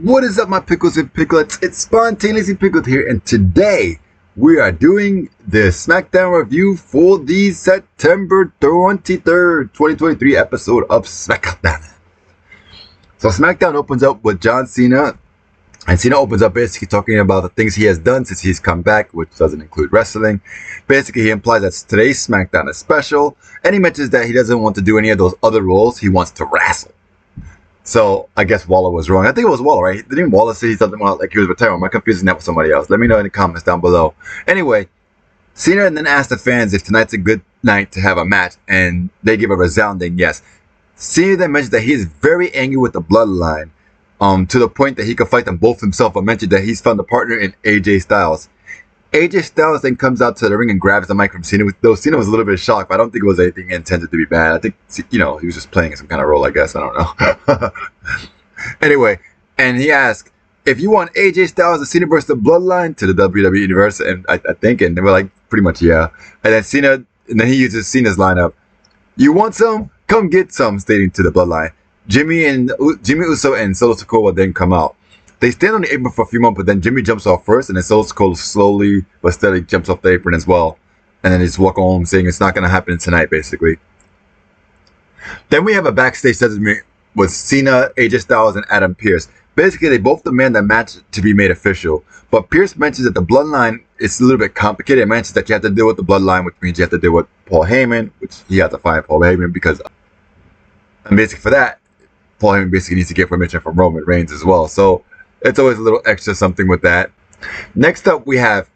What is up, my pickles and picklets? It's Spontaneously Pickled here, and today we are doing the Smackdown review for the September 23rd, 2023 episode of Smackdown. So Smackdown opens up with John Cena, and Cena opens up basically talking about the things he has done since he's come back, which doesn't include wrestling. Basically, he implies that today's Smackdown is special, and he mentions that he doesn't want to do any of those other roles. He wants to wrestle. So I guess Waller was wrong. I think it was Waller, right? Didn't Waller say something about like he was retiring? Am I confusing that with somebody else? Let me know in the comments down below. Anyway, Cena then asked the fans if tonight's a good night to have a match, and they give a resounding yes. Cena then mentioned that he is very angry with the bloodline, to the point that he could fight them both himself, but mentioned that he's found a partner in AJ Styles. AJ Styles then comes out to the ring and grabs the mic from Cena, though Cena was a little bit shocked, but I don't think it was anything intended to be bad. I think, he was just playing some kind of role, I guess. I don't know. Anyway, and he asked, if you want AJ Styles and Cena versus the Bloodline to the WWE Universe, and I think, and they were like, pretty much, yeah. And then he uses Cena's lineup. You want some? Come get some, stating to the Bloodline. Jimmy Uso and Solo Sikoa then come out. They stand on the apron for a few moments, but then Jimmy jumps off first, and then Solo Sikoa slowly but steadily jumps off the apron as well. And then they just walk home saying it's not going to happen tonight, basically. Then we have a backstage segment with Cena, AJ Styles, and Adam Pearce. Basically, they both demand that match to be made official. But Pearce mentions that the Bloodline is a little bit complicated. It mentions that you have to deal with the Bloodline, which means you have to deal with Paul Heyman, which he has to find Paul Heyman because... And basically for that, Paul Heyman basically needs to get permission from Roman Reigns as well. So it's always a little extra something with that. Next up, we have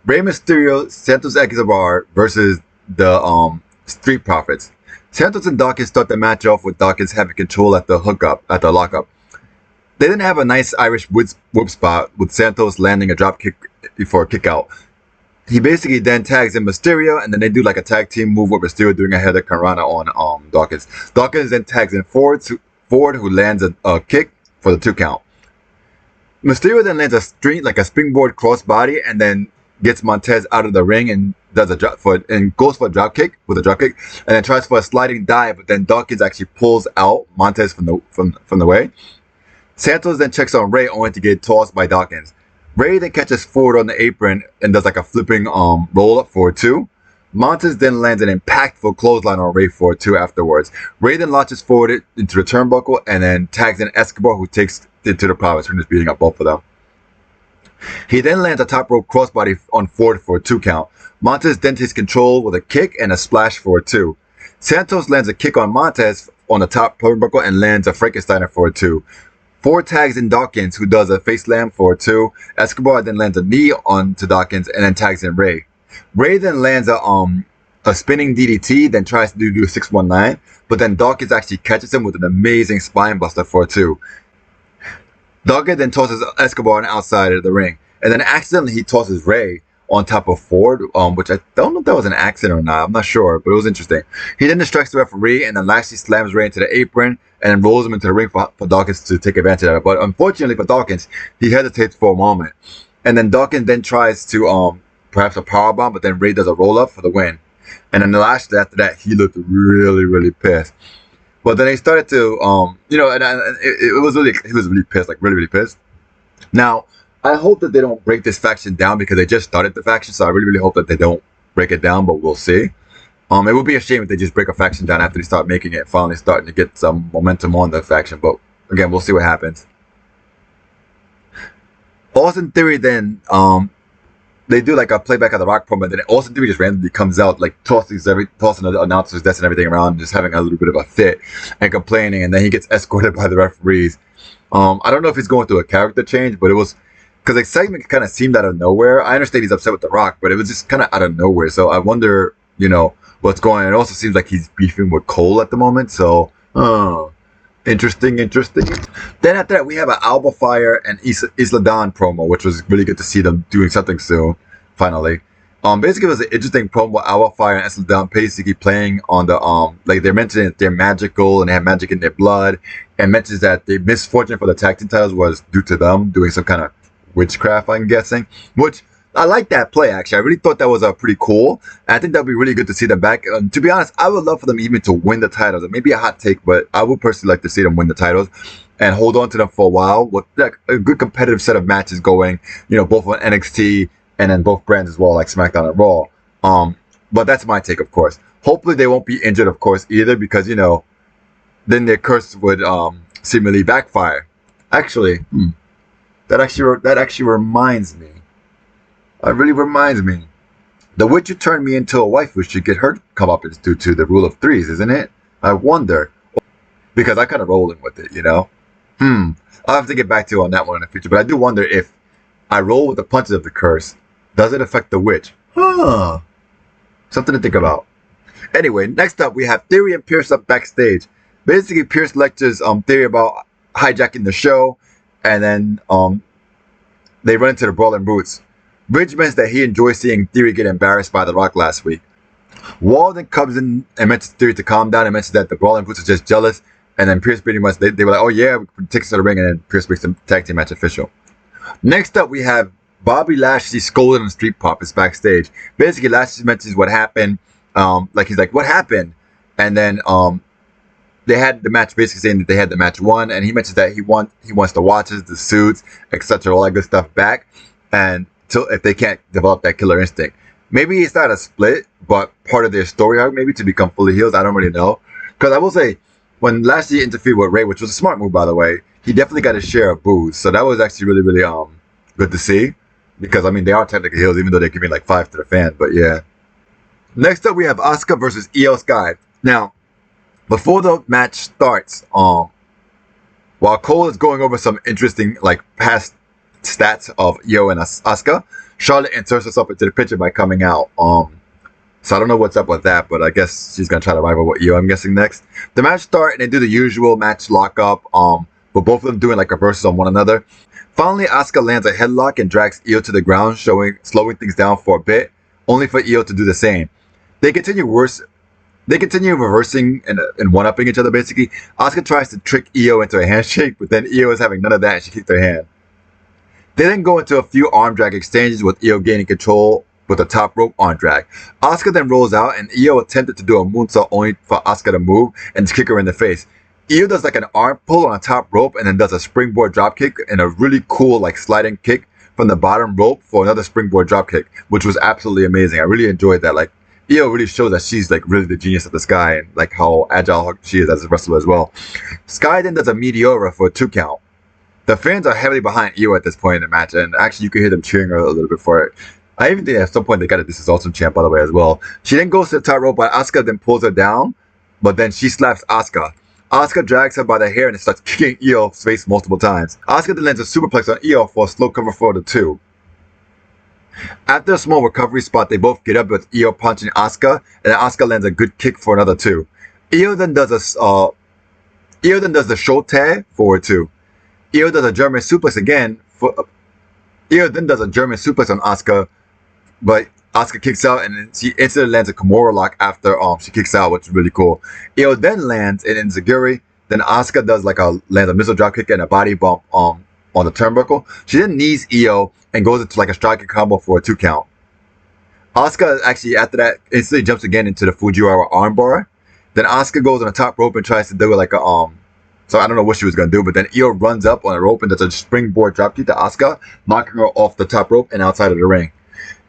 Rey Mysterio, Santos Escobar versus the Street Profits. Santos and Dawkins start the match off with Dawkins having control at the lockup. They then have a nice Irish whip spot with Santos landing a drop kick before a kick out. He basically then tags in Mysterio, and then they do like a tag team move with Mysterio doing a header Karana on Dawkins. Dawkins then tags in Ford, who lands a kick for the 2 count. Mysterio then lands a springboard crossbody, and then gets Montez out of the ring and does goes for a drop kick and then tries for a sliding dive, but then Dawkins actually pulls out Montez from the way. Santos then checks on Rey, only to get tossed by Dawkins. Rey then catches Ford on the apron and does like a flipping roll up for 2. Montez then lands an impactful clothesline on Rey for 2 afterwards. Rey then launches forward into the turnbuckle and then tags in Escobar, who takes it to the Providence, who is beating up both of them. He then lands a top rope crossbody on Ford for a 2 count. Montez then takes control with a kick and a splash for a 2. Santos lands a kick on Montez on the top turnbuckle and lands a Frankensteiner for a 2. Ford tags in Dawkins, who does a face slam for a 2. Escobar then lands a knee onto Dawkins and then tags in Rey. Rey then lands a spinning DDT, then tries to do a 619, but then Dawkins actually catches him with an amazing spine buster for a 2. Dawkins then tosses Escobar on the outside of the ring, and then accidentally he tosses Rey on top of Ford, which I don't know if that was an accident or not. I'm not sure, but it was interesting. He then distracts the referee and then lastly slams Rey into the apron and then rolls him into the ring for Dawkins to take advantage of it. But unfortunately for Dawkins, he hesitates for a moment. And then Dawkins then tries to perhaps a powerbomb, but then Rey does a roll-up for the win. And then lastly after that, he looked really, really pissed. But then he started to, he was really pissed, like really, really pissed. Now, I hope that they don't break this faction down because they just started the faction, so I really, really hope that they don't break it down, but we'll see. It would be a shame if they just break a faction down after they start making it, finally starting to get some momentum on the faction, but again, we'll see what happens. Austin Theory then, they do like a playback of the Rock promo, and then Austin Theory just randomly comes out, like tossing the announcer's desk and everything around, just having a little bit of a fit and complaining, and then he gets escorted by the referees. I don't know if he's going through a character change, but it was because the segment kind of seemed out of nowhere. I understand he's upset with The Rock, but it was just kind of out of nowhere. So I wonder, what's going on. It also seems like he's beefing with Cole at the moment. So, interesting. Then after that, we have an Alba Fire and Isla Dawn promo, which was really good to see them doing something soon, finally. Basically, it was an interesting promo with Alba Fire and Isla Dawn basically playing on the, like they're mentioning that they're magical and they have magic in their blood, and mentions that the misfortune for the tag team titles was due to them doing some kind of witchcraft, I'm guessing, which I like that play, actually. I really thought that was pretty cool. I think that would be really good to see them back. To be honest, I would love for them even to win the titles. It may be a hot take, but I would personally like to see them win the titles and hold on to them for a while with like a good competitive set of matches going, both on NXT and then both brands as well, like SmackDown and Raw. But that's my take, of course. Hopefully they won't be injured, of course, either, because, then their curse would seemingly backfire. Actually, that actually reminds me. It really reminds me. The witch who turned me into a wife who should get her comeuppance due to the rule of threes, isn't it? I wonder. Because I kind of rolling with it, I'll have to get back to you on that one in the future. But I do wonder if I roll with the punches of the curse, does it affect the witch? Something to think about. Anyway, next up we have Theory and Pierce up backstage. Basically, Pierce lectures Theory about hijacking the show, and then they run into the Brawling Brutes. Ridge mentions that he enjoys seeing Theory get embarrassed by The Rock last week. Walden comes in and mentions Theory to calm down and mentions that the Brawling Brutes are just jealous. And then Pierce pretty much, they were like, oh yeah, we take us to the ring, and then Pierce makes the tag team match official. Next up, we have Bobby Lashley scolding on Street Profits backstage. Basically, Lashley mentions what happened. He's like, what happened? And then they had the match, basically saying that they had the match won, and he mentions that he wants the watches, the suits, etc., all that good stuff back, and if they can't develop that killer instinct. Maybe it's not a split, but part of their story arc, maybe, to become fully healed. I don't really know. Because I will say, when Lashley interfered with Ray, which was a smart move, by the way, he definitely got his share of boos. So that was actually really, really good to see. Because, they are technically heels, even though they're giving like 5 to the fan. But yeah. Next up, we have Asuka versus Io Sky. Now, before the match starts, while Cole is going over some interesting past stats of Io and Asuka, Charlotte inserts herself into the picture by coming out. So I don't know what's up with that, but I guess she's gonna try to rival with Io, I'm guessing, next. The match starts and they do the usual match lockup, but both of them doing like reverses on one another. Finally, Asuka lands a headlock and drags Io to the ground, slowing things down for a bit, only for Io to do the same. They continue reversing and one-upping each other, basically. Asuka tries to trick Io into a handshake, but then Io is having none of that and she kicked her hand. They then go into a few arm drag exchanges with Io gaining control with a top rope arm drag. Asuka then rolls out and Io attempted to do a moonsault only for Asuka to move and to kick her in the face. Io does like an arm pull on a top rope and then does a springboard drop kick and a really cool sliding kick from the bottom rope for another springboard drop kick, which was absolutely amazing. I really enjoyed that. Io really shows that she's really the genius of the Sky and how agile she is as a wrestler as well. Sky then does a Meteora for a 2 count. The fans are heavily behind Io at this point in the match, and actually you can hear them cheering her a little bit for it. I even think at some point they got a This Is Awesome chant, by the way, as well. She then goes to the top rope, but Asuka then pulls her down, but then she slaps Asuka. Asuka drags her by the hair and starts kicking Io's face multiple times. Asuka then lands a superplex on Io for a slow cover for the 2. After a small recovery spot, they both get up with Io punching Asuka, and then Asuka lands a good kick for another 2. Io then does the show tag for a 2. Io does a German suplex again. Io then does a German suplex on Asuka, but Asuka kicks out and then she instantly lands a Kimura lock after she kicks out, which is really cool. Io then lands an Enziguri. Then Asuka does lands a missile drop kick and a body bump on the turnbuckle. She then knees Io and goes into a striking combo for a 2 count. Asuka actually after that instantly jumps again into the Fujiwara armbar. Then Asuka goes on the top rope and tries to do so I don't know what she was going to do, but then Io runs up on a rope and does a springboard dropkick to Asuka, knocking her off the top rope and outside of the ring.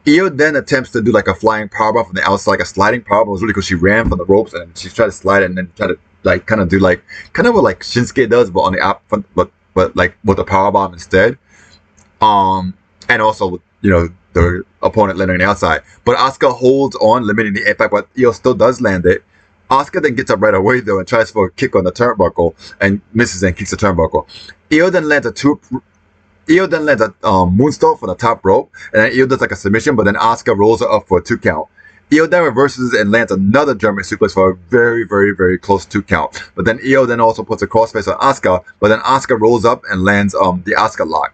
Io then attempts to do a flying powerbomb from the outside, a sliding powerbomb. It was really cool. She ran from the ropes and she tried to slide it and then try to kind of do what Shinsuke does, but on the up front, but with the powerbomb instead. And also with, the opponent landing on the outside. But Asuka holds on, limiting the impact, but Io still does land it. Asuka then gets up right away though and tries for a kick on the turnbuckle and misses and kicks the turnbuckle. Io then lands a moonsault from the top rope, and then Io does a submission, but then Asuka rolls her up for a 2 count. Io then reverses and lands another German suplex for a very, very, very close 2 count. But then Io then also puts a crossface on Asuka, but then Asuka rolls up and lands the Asuka lock.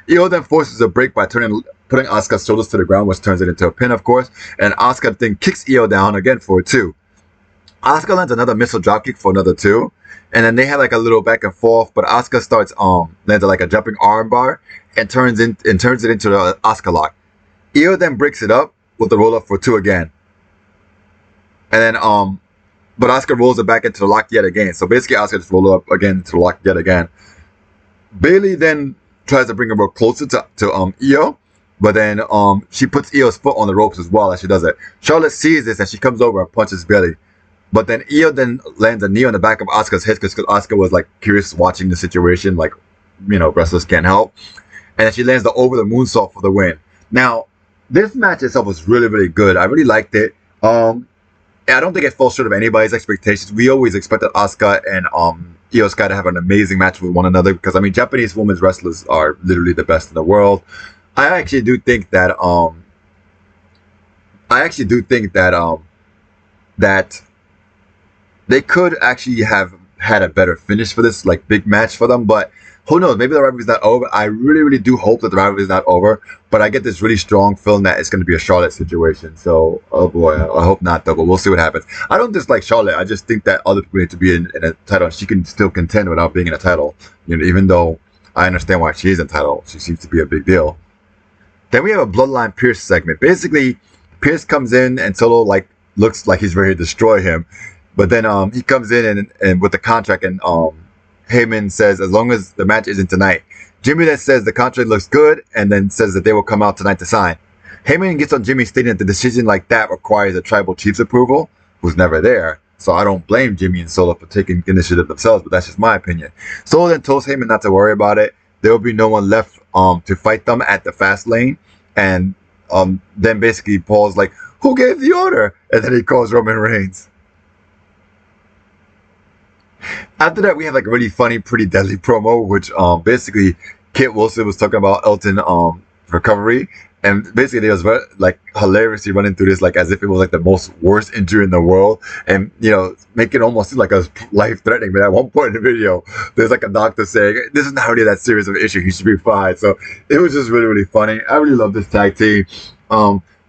Io then forces a break by putting Asuka's shoulders to the ground, which turns it into a pin, of course, and Asuka then kicks Io down again for a 2. Asuka lands another missile dropkick for another 2, and then they have a little back and forth, but Asuka starts lands a jumping armbar and turns it into the Asuka lock. Io then breaks it up with the roll up for 2 again. And then but Asuka rolls it back into the lock yet again. So basically Asuka just rolled up again into the lock yet again. Bayley then tries to bring her closer to Io, but then she puts Io's foot on the ropes as well as she does it. Charlotte sees this and she comes over and punches Bayley. But then Io then lands a knee on the back of Asuka's head because Asuka was like curious watching the situation, like, you know, wrestlers can't help. And then she lands the over the moonsault for the win. Now, this match itself was really, really good. I really liked it. I don't think it falls short of anybody's expectations. We always expected Asuka and Io Sky to have an amazing match with one another because, I mean, Japanese women's wrestlers are literally the best in the world. I actually do think that that they could actually have had a better finish for this like big match for them, but who knows? Maybe the rivalry's not over. I really, really do hope that the rivalry's not over, but I get this really strong feeling that it's going to be a Charlotte situation. So, oh boy, I hope not though, but we'll see what happens. I don't dislike Charlotte. I just think that other people need to be in a title. She can still contend without being in a title. You know, even though I understand why she is in title, she seems to be a big deal. Then we have a Bloodline Pierce segment. Basically, Pierce comes in and Solo like looks like he's ready to destroy him, but then he comes in and with the contract and Heyman says, as long as the match isn't tonight. Jimmy then says the contract looks good and then says that they will come out tonight to sign. Heyman gets on Jimmy stating that the decision like that requires a tribal chief's approval, who's never there. So I don't blame Jimmy and Solo for taking initiative themselves, but that's just my opinion. Solo then tells Heyman not to worry about it. There will be no one left to fight them at the fast lane. And then basically Paul's like, who gave the order? And then he calls Roman Reigns. After that, we have like a really funny, pretty deadly promo, which basically Kit Wilson was talking about Elton recovery, and basically they was like hilariously running through this like as if it was like the most worst injury in the world, and you know, make it almost seem like a life threatening. But at one point in the video, there's like a doctor saying this is not really that serious of an issue. He should be fine. So it was just really, really funny. I really love this tag team.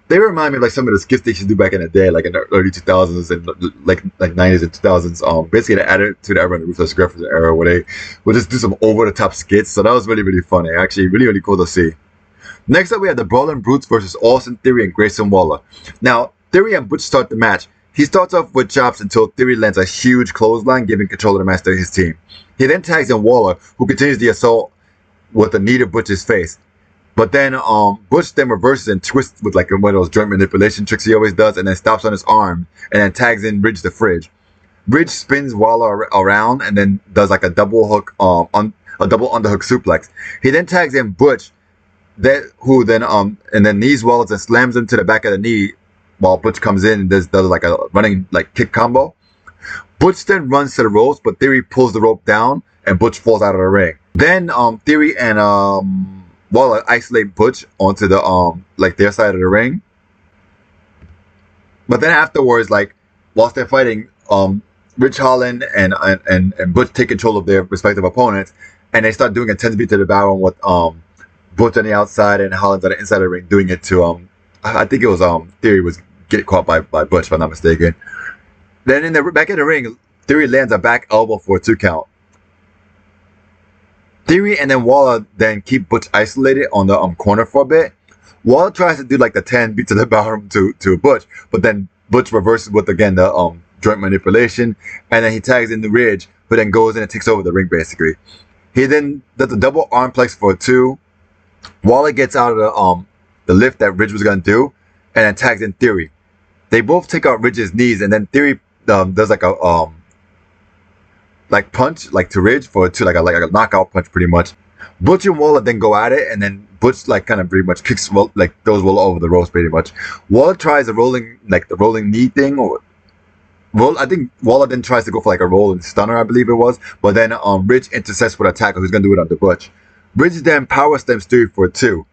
They remind me of like some of the skits they used to do back in the day, like in the early 2000s and like 90s and 2000s. Basically the Attitude Era and the Ruthless Aggression era, where they would just do some over the top skits. So that was really, really funny. Actually, really, really cool to see. Next up, we have the Brawling Brutes versus Austin Theory and Grayson Waller. Now, Theory and Butch start the match. He starts off with chops until Theory lands a huge clothesline, giving control of the match to his team. He then tags in Waller, who continues the assault with a knee to Butch's face. But then Butch then reverses and twists with like one of those joint manipulation tricks he always does, and then stops on his arm and then tags in Ridge the Fridge. Ridge spins Waller around and then does like a double hook, a double underhook suplex. He then tags in Butch, and then knees Waller and slams him to the back of the knee, while Butch comes in and does like a running like kick combo. Butch then runs to the ropes, but Theory pulls the rope down and Butch falls out of the ring. Then Theory and Waller isolate Butch onto the like their side of the ring. But then afterwards, like whilst they're fighting, Rich Holland and Butch take control of their respective opponents, and they start doing a 10 beat to the barrel with Butch on the outside and Holland on the inside of the ring, doing it to I think it was Theory was get caught by Butch if I'm not mistaken. Then in the back of the ring, Theory lands a back elbow for a 2 count. Theory and then Waller then keep Butch isolated on the corner for a bit. Waller tries to do like the 10 beat to the bottom to Butch, but then Butch reverses with again the joint manipulation, and then he tags in the Ridge, but then goes in and takes over the ring basically. He then does a double armplex for a 2. Waller gets out of the lift that Ridge was gonna do, and then tags in Theory. They both take out Ridge's knees, and then Theory does like a like punch like to Ridge for a 2, like a knockout punch pretty much. Butch and Waller then go at it, and then Butch like kind of pretty much kicks like throws Waller over the ropes pretty much. Waller tries the rolling knee thing, or I think Waller then tries to go for like a rolling stunner, I believe it was, but then Ridge intercepts with a tackle. He's gonna do it on the Butch. Ridge then power stems Theory for a 2.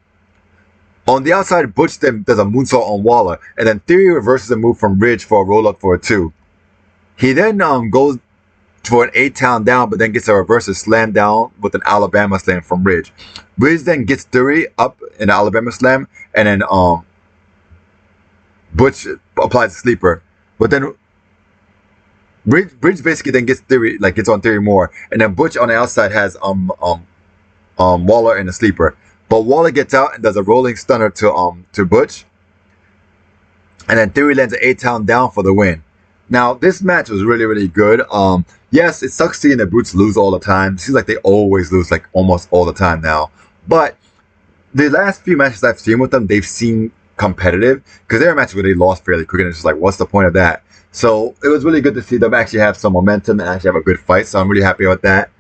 On the outside, Butch then does a moonsault on Waller, and then Theory reverses a move from Ridge for a roll up for a 2. He then goes for an 8 count down, but then gets a reverse slam down with an Alabama slam from Ridge. Ridge then gets Theory up in the Alabama slam, and then Butch applies a sleeper. But then Ridge basically then gets Theory, like gets on Theory more, and then Butch on the outside has Waller in the sleeper. But Waller gets out and does a rolling stunner to Butch, and then Theory lands an 8-count down for the win. Now this match was really, really good. Yes, it sucks seeing the Brutes lose all the time. It seems like they always lose, like almost all the time now. But the last few matches I've seen with them, they've seemed competitive, because there are matches where they lost fairly quick, and it's just like, what's the point of that? So it was really good to see them actually have some momentum and actually have a good fight. So I'm really happy about that.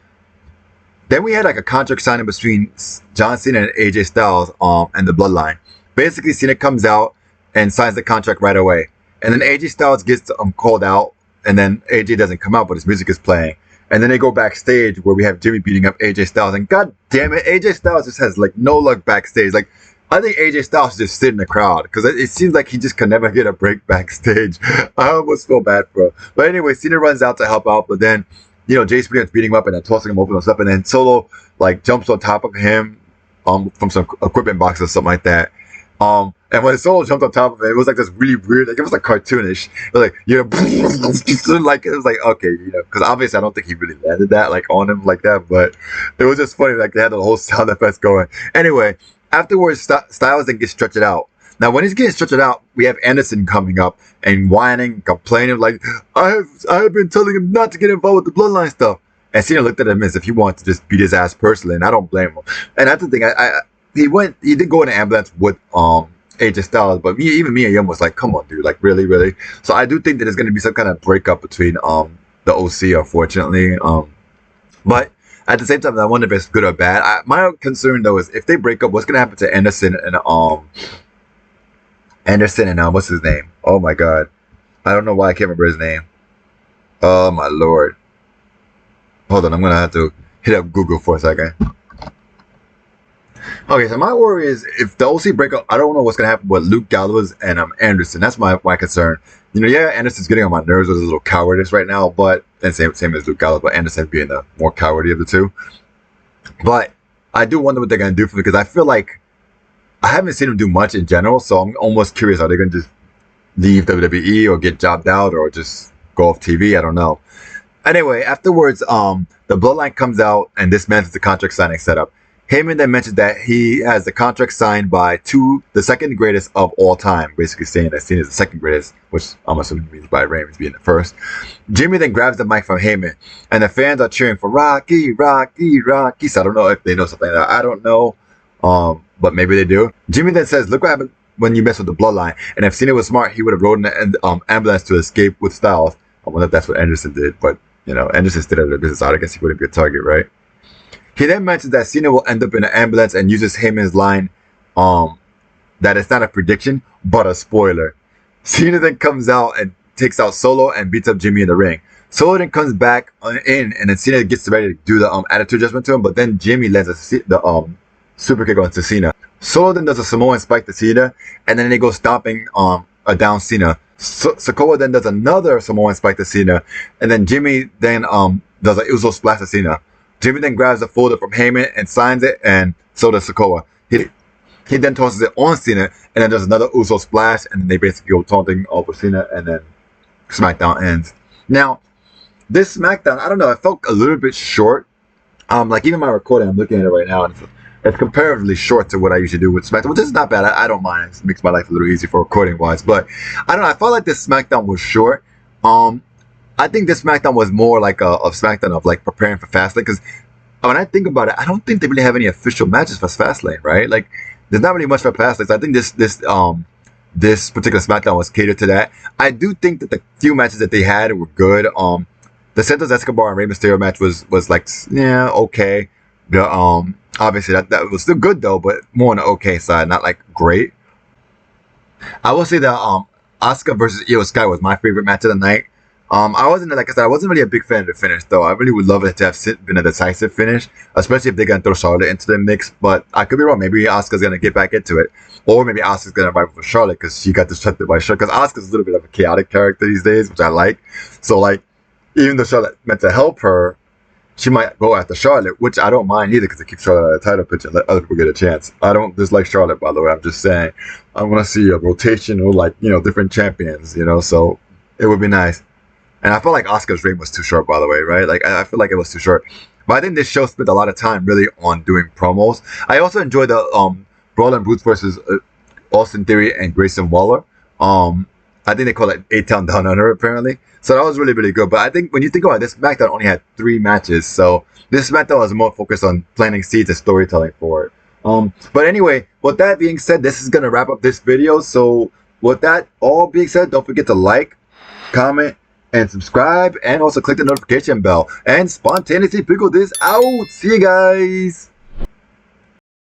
Then we had like a contract signing between John Cena and AJ Styles and the Bloodline. Basically, Cena comes out and signs the contract right away. And then AJ Styles gets called out, and then AJ doesn't come out, but his music is playing. And then they go backstage where we have Jimmy beating up AJ Styles. And god damn it, AJ Styles just has like no luck backstage. Like, I think AJ Styles should just sit in the crowd, because it seems like he just can never get a break backstage. I almost feel bad for him. But anyway, Cena runs out to help out, but then, you know, Jay begins beating him up and then tossing him over and stuff. And then Solo like jumps on top of him from some equipment box or something like that. And when Solo jumped on top of it, it was like this really weird, like it was like cartoonish. It was like, you know, like it was like, okay, you know, because obviously I don't think he really landed that like on him like that, but it was just funny, like they had the whole sound effects going. Anyway, afterwards, Styles then gets stretched out. Now, when he's getting stretched out, we have Anderson coming up and whining, complaining, like, I have been telling him not to get involved with the Bloodline stuff. And Cena looked at him as if he wanted to just beat his ass personally, and I don't blame him. And that's the thing, he did go in an ambulance with AJ Styles, but even me and Yum was like, come on, dude, like really, really. So I do think that there's going to be some kind of breakup between the OC, unfortunately. But at the same time, I wonder if it's good or bad. My concern though is if they break up, what's going to happen to Anderson and what's his name? Oh my god, I don't know why I can't remember his name. Oh my lord. Hold on, I'm gonna have to hit up Google for a second. Okay, so my worry is if the OC break up, I don't know what's gonna happen with Luke Gallows and Anderson. That's my concern. You know, yeah, Anderson's getting on my nerves with his little cowardice right now, but and same as Luke Gallows, but Anderson being the more cowardly of the two. But I do wonder what they're gonna do for me, because I feel like I haven't seen him do much in general, so I'm almost curious. Are they gonna just leave WWE or get jobbed out or just go off TV? I don't know. Anyway, afterwards, the Bloodline comes out and dismantles the contract signing setup. Heyman then mentioned that he has the contract signed by the second greatest of all time, basically saying that Cena is the second greatest, which I'm assuming means by Reigns being the first. Jimmy then grabs the mic from Heyman, and the fans are cheering for Rocky, Rocky, Rocky. So I don't know if they know something like that. I don't know, but maybe they do. Jimmy then says, look what happened when you mess with the Bloodline. And if Cena was smart, he would have rode an ambulance to escape with Styles. I wonder if that's what Anderson did, but, you know, Anderson still had a business out. I guess he wouldn't be a target, right? He then mentions that Cena will end up in an ambulance and uses Heyman's line that it's not a prediction, but a spoiler. Cena then comes out and takes out Solo and beats up Jimmy in the ring. Solo then comes back in, and then Cena gets ready to do the attitude adjustment to him, but then Jimmy lands the super kick onto Cena. Solo then does a Samoan spike to Cena, and then they go stomping a down Cena. Sokoa then does another Samoan spike to Cena, and then Jimmy then does an Uso splash to Cena. Jimmy then grabs the folder from Heyman and signs it, and so does Sokoa. He then tosses it on Cena, and then does another Uso splash, and then they basically go taunting over Cena, and then SmackDown ends. Now, this SmackDown, I don't know, it felt a little bit short. Like even my recording, I'm looking at it right now, and it's comparatively short to what I usually do with SmackDown, which is not bad. I don't mind. It makes my life a little easier for recording wise. But I don't know. I felt like this SmackDown was short. I think this SmackDown was more like a SmackDown of like preparing for Fastlane, because when I think about it, I don't think they really have any official matches for Fastlane, right? Like there's not really much for Fastlane. So I think this particular SmackDown was catered to that. I do think that the few matches that they had were good. The Santos Escobar and Rey Mysterio match was like, yeah, okay. The obviously that was still good though, but more on the okay side, not like great. I will say that Asuka versus Io Sky was my favorite match of the night. I wasn't, like I said, I wasn't really a big fan of the finish though. I really would love it to have been a decisive finish, especially if they're gonna throw Charlotte into the mix. But I could be wrong. Maybe Asuka's gonna get back into it, or maybe Asuka's gonna rival for Charlotte because she got distracted by Charlotte. Because Asuka's a little bit of a chaotic character these days, which I like. So like, even though Charlotte meant to help her, she might go after Charlotte, which I don't mind either because it keeps Charlotte out of the title picture and let other people get a chance. I don't dislike Charlotte, by the way. I'm just saying I want to see a rotation or like, you know, different champions, you know, so it would be nice. And I felt like Asuka's reign was too short, by the way, right? Like I feel like it was too short. But I think this show spent a lot of time really on doing promos. I also enjoyed the Brawl and Brutes versus Austin Theory and Grayson Waller. I think they call it A-Town Down Under apparently. So that was really, really good. But I think when you think about it, this SmackDown only had 3 matches. So this SmackDown was more focused on planting seeds and storytelling for it. But anyway, with that being said, this is going to wrap up this video. So with that all being said, don't forget to like, comment, and subscribe. And also click the notification bell. And Spontaneously Pickled is out. See you guys.